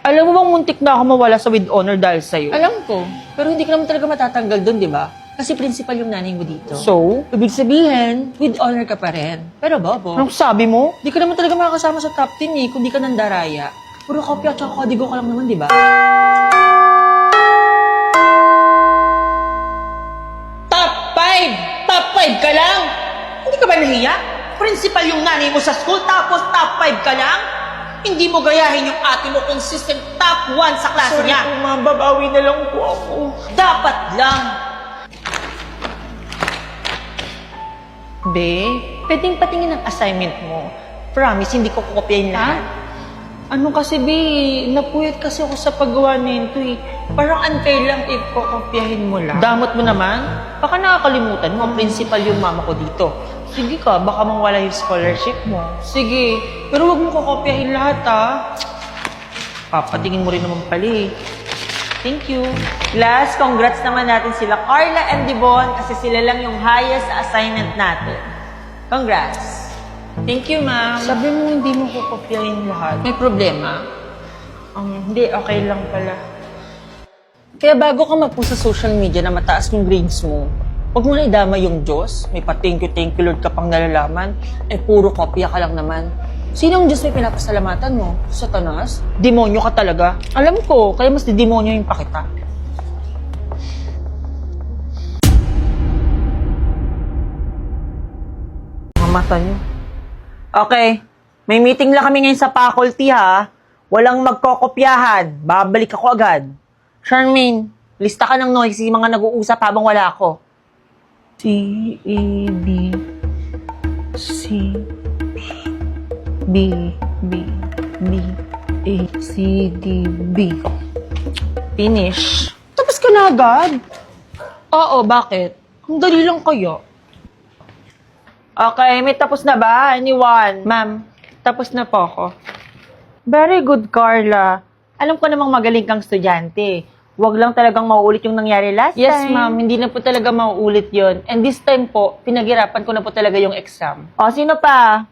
Alam mo bang muntik na ako mawala sa with honor dahil sa'yo? Alam ko, pero hindi ka naman talaga matatanggal doon, di ba? Kasi principal yung nanay mo dito. So? Ibig sabihin, with honor ka pa rin. Pero bobo, Anong sabi mo? di ka naman talaga makakasama sa top 10 kung di ka nandaraya. Puro kopya at kodigo ka lang naman, di ba? Top 5! Top 5 ka lang? Hindi ka ba nahiya? Principal yung nanay mo sa school, tapos top 5 ka lang? Hindi mo gayahin yung ate mo consistent top 1 sa klase Sorry niya. po, ma'am. Babawi na lang po ako. Dapat lang. Be, pwedeng patingin ang assignment mo. Promise, hindi ko kokopyahin lahat. Ano kasi, Be, napuyat kasi ako sa paggawa nito eh. Parang unfair lang if kokopyahin mo lang. Damot mo naman. Baka nakakalimutan mo, principal yung mama ko dito. Sige ka, baka mawala yung scholarship mo. Sige, pero wag mo kokopyahin lahat ha. Papatingin mo rin naman pala eh. Thank you. Class, congrats naman natin sila Carla and Devon kasi sila lang yung highest assignment natin. Congrats. Thank you, ma'am. Sabi mo hindi mo kokopyahin lahat. May problema. Hindi, okay lang pala. Kaya bago ka mag-post sa social media na mataas yung grades mo, huwag mo na idama yung Diyos. May pa-thank you Lord ka pang nalalaman. Eh, puro kopya ka lang naman. Sinong Diyos may pinapasalamatan mo? Satanas? Demonyo ka talaga. Alam ko, kaya mas demonyo yung pakita. Mga mata niyo. Okay, may meeting lang kami ngayon sa faculty ha. Walang magkokopyahan. Babalik ako agad. Charmaine, lista ka ng noisy mga nag-uusap habang wala ako. C-A-B C B B B A C D B. Finish. Tapos ka na agad. Oo, bakit? Ang dali lang kaya. Okay, may tapos na ba? Anyone? Ma'am, tapos na po ako. Very good, Carla. Alam ko namang magaling kang estudyante. Huwag lang talagang mauulit yung nangyari last Yes, time. ma'am. Hindi na po talaga mauulit yon. And this time po, pinaghirapan ko na po talaga yung exam. O, sino pa?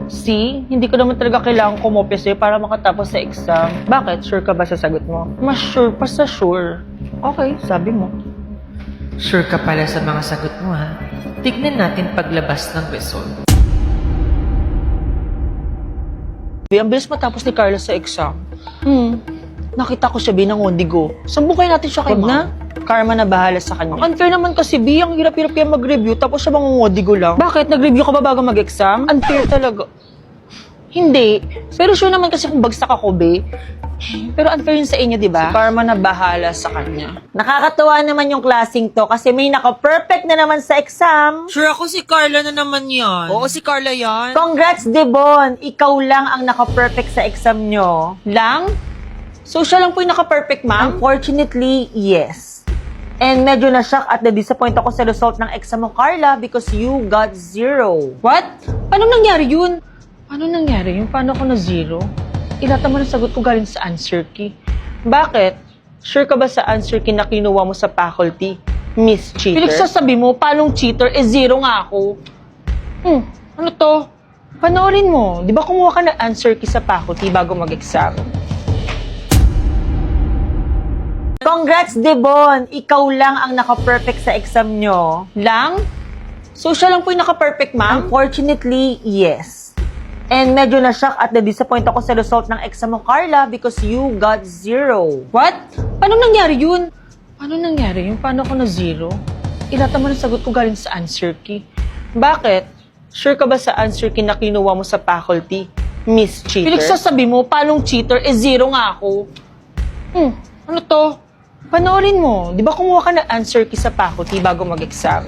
See, hindi ko naman talaga kailangan kumopya sa'yo para makatapos sa exam. Bakit? Sure ka ba sa sagot mo? Mas sure pa sa sure. Okay, sabi mo. Sure ka pala sa mga sagot mo, ha? Tignan natin paglabas ng result. Ang bilis matapos ni Carla sa exam. Nakita ko siya, binangodigo. Sumbukay natin siya kay Wag ma'am. Karma na bahala sa kanya. Ang unfair naman kasi, B, ang hirap-hirap yan mag-review, tapos siya mangungodigo lang. Bakit? Nag-review ka ba bago mag-exam? Unfair talaga. Hindi. Pero sure naman kasi kung bagsak ako, B. Pero unfair yun sa inyo, di ba? Si Karma na bahala sa kanya. Nakakatuwa naman yung klaseng to kasi may naka-perfect na naman sa exam. Sure ako si Carla na naman yan. Oo, si Carla yan. Congrats, Devon! Ikaw lang ang naka-perfect sa exam nyo. Lang? So, siya lang po yung naka-perfect, ma'am? Unfortunately, yes. And medyo na-shock at na-disappoint ako sa result ng exam mo, Carla, because you got 0. What? Paano nangyari yun? Paano nangyari yun? Paano ako na zero? Ilata mo na sagot ko galing sa answer key. Bakit? Sure ka ba sa answer key na kinuha mo sa faculty? Miss Cheater? Pinagsasabi mo, palong cheater, zero nga ako. Ano to? Panoorin mo. Di ba kumuha ka ng answer key sa faculty bago mag-exam? Congrats, Devon! Ikaw lang ang naka-perfect sa exam nyo. Lang? So, siya lang po yung naka-perfect, ma'am? Unfortunately, yes. And medyo na-shock at na-disappoint ako sa result ng exam mo, Carla, because you got 0. What? Paano nangyari yun? Paano nangyari yun? Paano ako na zero? Ilata mo na sagot ko galing sa answer key. Bakit? Sure ka ba sa answer key na kinuha mo sa faculty? Miss Cheater? Pinagsasabi mo, palong cheater, zero nga ako. Ano to? Panoorin mo. Di ba kumuha ka ng answer key sa faculty bago mag-exam?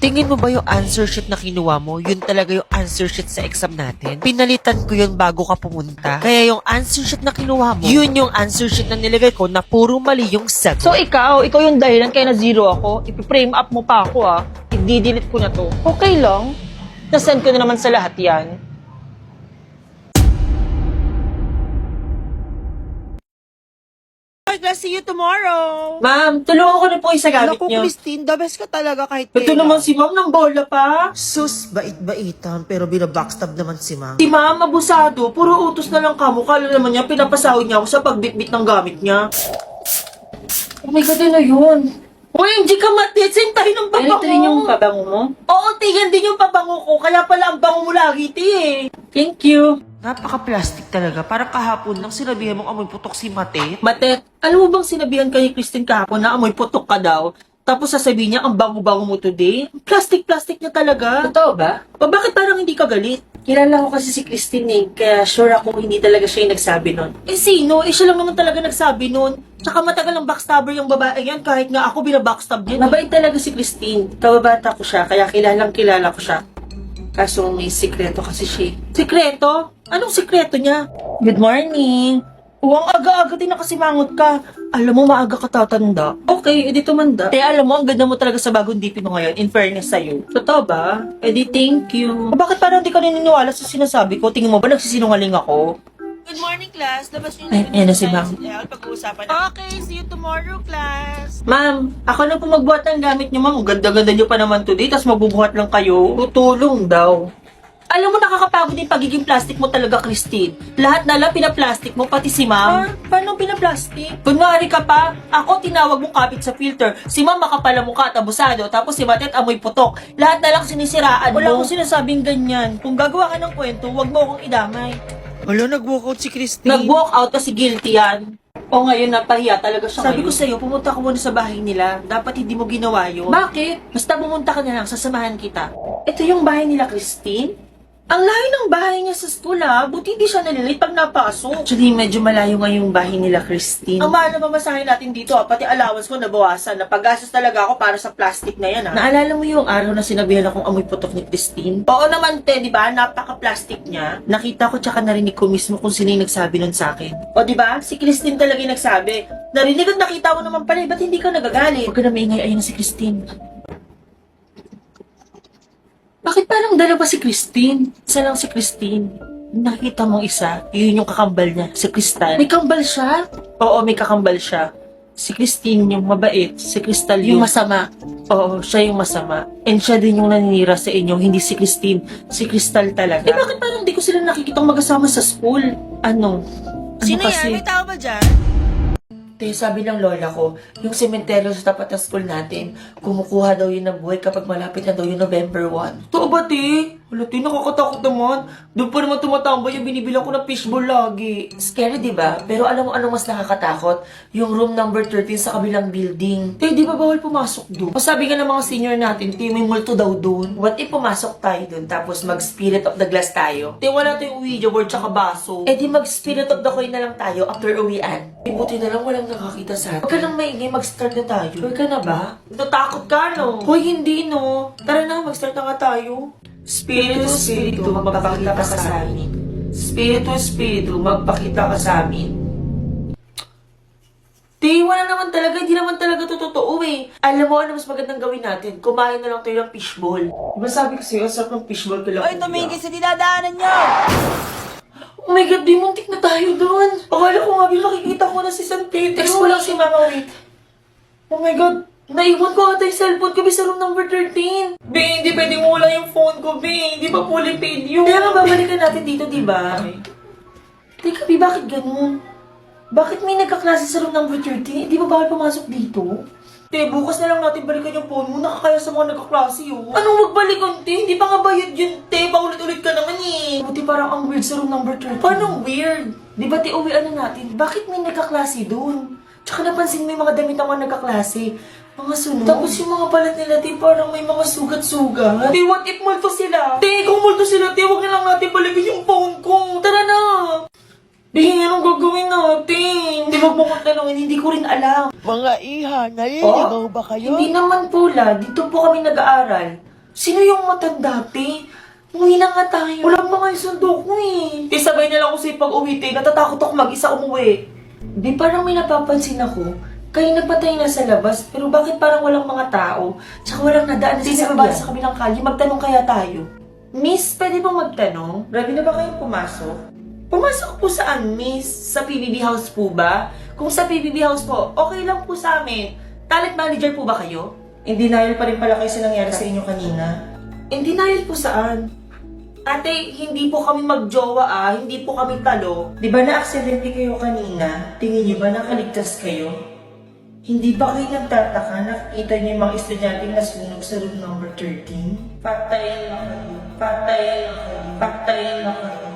Tingin mo ba yung answer sheet na kinuha mo, yun talaga yung answer sheet sa exam natin? Pinalitan ko yun bago ka pumunta. Kaya yung answer sheet na kinuha mo, yun yung answer sheet na nilagay ko na puro mali yung sagot. So ikaw yung dahilan kaya na zero ako. Ipi-frame up mo pa ako I-delete ko na to. Okay lang. Nasend ko na naman sa lahat yan. Ay, class, see you tomorrow. Ma'am, tulungan ko na po isa gamit Naku, niyo. Christine, the best ka talaga kahit Ito kailan. naman si ma'am ng bola pa. Sus, bait-baitan, pero binabackstab naman si ma'am. Si ma'am, abusado. Puro utos na lang kamo. Kala naman niya, pinapasahod niya ako sa pagbitbit ng gamit niya. Oh my God, ano yun? Uy, hindi ka matit. Same tayo ng pabango. Ganito rin yung pabango mo? Oo, tingin din yung pabango ko. Kaya pala ang bango mo lagi, ti. Thank you. Napaka-plastic talaga. Parang kahapon lang sinabihan mong amoy putok si Matet. Matet, alam mo bang sinabihan kay Christine kahapon na amoy putok ka daw? Tapos sasabihin niya, ang bango-bango mo today? Plastic-plastic niya talaga. Totoo ba? O bakit parang hindi ka galit? Kilala ko kasi si Christine eh, kaya sure ako hindi talaga siya yung nagsabi nun. Eh sino? Eh siya lang naman talaga nagsabi nun. Tsaka matagal ang backstabber yung babae yan, kahit nga ako binabackstab niya. Mabait talaga si Christine. Kababata ko siya, kaya kilalang kilala ko siya. Kaso may sikreto kasi siya. Sikreto? Anong sikreto niya? Good morning! Ang aga-aga din nakasimangot ka. Alam mo, maaga ka tatanda. Okay, edi tumanda. Eh, alam mo, ang ganda mo talaga sa bagong DP mo ngayon, in fairness sa'yo. Totoo ba? Edi thank you. Bakit parang hindi ka naniniwala sa sinasabi ko? Tingin mo ba nagsisinungaling ako? Good morning, class. Labas niyo Ay, ayan na si ma'am. Pag-uusapan na. Okay, see you tomorrow, class. Ma'am, ako na po magbuhat ng gamit niyo, ma'am. Ang ganda-ganda niyo pa naman today, tapos magbubuhat lang kayo. Tutulong daw. Alam mo, nakakapagod yung pagiging plastic mo talaga, Christine. Lahat na lang pinaplastic mo, pati si ma'am. Paano pinaplastic? Kunwari ka pa, ako tinawag mo kapit sa filter. Si ma'am makapala mukha at abusado, tapos si Matet amoy putok. Lahat na lang sinisiraan mo. Wala akong sinasabing ganyan. Kung gagawa ka ng kwento, wag mo akong idamay. Hala, nag-walkout si Christine. Nag-walk out kasi guilty yan. O ngayon, napahiya talaga siya. Sabi ko sa'yo, pumunta ka muna sa bahay nila. Dapat hindi mo ginawa yun. Bakit? Basta pumunta ka na lang, sasamahan kita. Ito yung bahay nila, Christine? Ang layo ng bahay niya sa school, ha? Buti hindi siya nalilate pag napasok. Actually, medyo malayo nga yung bahay nila, Christine. Ang mahal na pamasahin natin dito, ha? Pati allowance ko nabawasan. Napagastos talaga ako para sa plastic na yan, ha? Naalala mo yung araw na sinabihan akong amoy putok ni Christine? Oo naman, te, di ba? Napaka-plastic niya. Nakita ko tsaka narinig ko mismo kung sino yung nagsabi nun sa akin. O, di ba? Si Christine talaga yung nagsabi. Narinig at nakita mo naman pala, ba't hindi ka nagagalit? Huwag ka na maingay, ayun na si Christine. Bakit parang dalawa si Christine? Isa lang si Christine. Nakita mong isa, yun yung kakambal niya, si Crystal. May kambal siya? Oo, may kakambal siya. Si Christine yung mabait, si Crystal yung masama. Oo, siya yung masama. And siya din yung naninira sa inyo, hindi si Christine. Si Crystal talaga. Eh bakit parang di ko sila nakikitang magkasama sa school? Ano? Sino kasi? yan? May tao ba dyan? Te, sabi ng lola ko, yung sementeryo sa tapat ng school natin, kumukuha daw yun ng buhay kapag malapit na daw yung November 1. Totoo ba, te? Wala, te, nakakatakot naman. Doon pa naman tumatambay yung binibilang ko ng fishball lagi. Scary, di ba? Pero alam mo anong mas nakakatakot? Yung room number 13 sa kabilang building. Te, di ba bawal pumasok doon? Pasabi nga ng mga senior natin, te, may multo daw doon. What if pumasok tayo doon, tapos mag-spirit of the glass tayo? Te, wala tayong Ouija board tsaka baso. Eh di mag-spirit of the coin na lang tayo after uwian. Buti na lang walang nakakita sa atin. Huwag ka nang maingay, mag-start na tayo. Sure ka na ba? Natakot ka, no? Hoy, hindi, no? Tara na, mag-start na nga tayo. Spiritu, Spiritu, magpakita ka sa amin. Spiritu, Spiritu, magpakita ka sa amin. Di, wala naman talaga, hindi naman talaga to totoo eh. Alam mo, ano mas magandang gawin natin? Kumain na lang tayo ng fishball. Diba sabi ko sa'yo, sarap ng fishball ko lang. Oy, tumingin sa dinadaanan niyo! Oh my God, di muntik na tayo doon. Akala ko nga, makikita ko na si Santi. Text ko lang si Mama, wait. Oh my God, naiwan ko ata yung cellphone ko sa room number 13. Be, hindi pwede mo wala yung phone ko, Be. Hindi pa fully paid yun. Kaya nga, babalikan natin dito, di ba? Okay. Teka, Be, bakit ganun? Bakit may nagkaklase sa room number 13? Di ba bawal pumasok dito? Te, bukas na lang natin balikan yung phone mo. Nakakaya sa mga nagkaklase yun. Anong magbalikan, te? Hindi pa nga bayad yun, te. Paulit-ulit ka naman eh. Buti parang ang weird sa room number 13. Paano weird? Di ba, te, uwian na natin? Bakit may nagkaklase doon? Tsaka napansin mo yung mga damit ng mga nagkaklase. Mga sunog. Tapos yung mga balat nila, te, parang may mga sugat-sugat. Te, what if multo sila? Te, kung multo sila, te, huwag na lang natin balikan yung phone ko. Tara na! Bihin, anong gagawin natin? Di ba mo kong tanongin, hindi ko rin alam. Mga iha, naliligaw ba kayo? Hindi naman po, la. Dito po kami nag-aaral. Sino yung matanda, te? Umuwi na nga tayo. Wala pa nga yung sundo ko eh. Te, sabay na lang ako sa pag-uwi, te. Natatakot ako mag-isa umuwi. Di, parang may napapansin ako. Kayo nagpatay na sa labas, pero bakit parang walang mga tao? Tsaka walang nadaan na sasakyan sa kabilang kalye. Magtanong kaya tayo. Miss, pwede bang magtanong? Ready na ba kayong pumasok? Pumasok po saan, miss? Sa PBB House po ba? Kung sa PBB House po, okay lang po sa amin. Talent manager po ba kayo? In denial pa rin pala kayo sa nangyari sa inyo kanina. In denial po saan? Ate, hindi po kami magjowa hindi po kami talo. Di ba na-aksidente kayo kanina? Tingin niyo ba nakaligtas kayo? Hindi ba kayo nagtataka? Nakikita niyo yung mga estudyante na sunog sa room number 13? Patayin na kayo. Patayin na kayo. Patayin na kayo.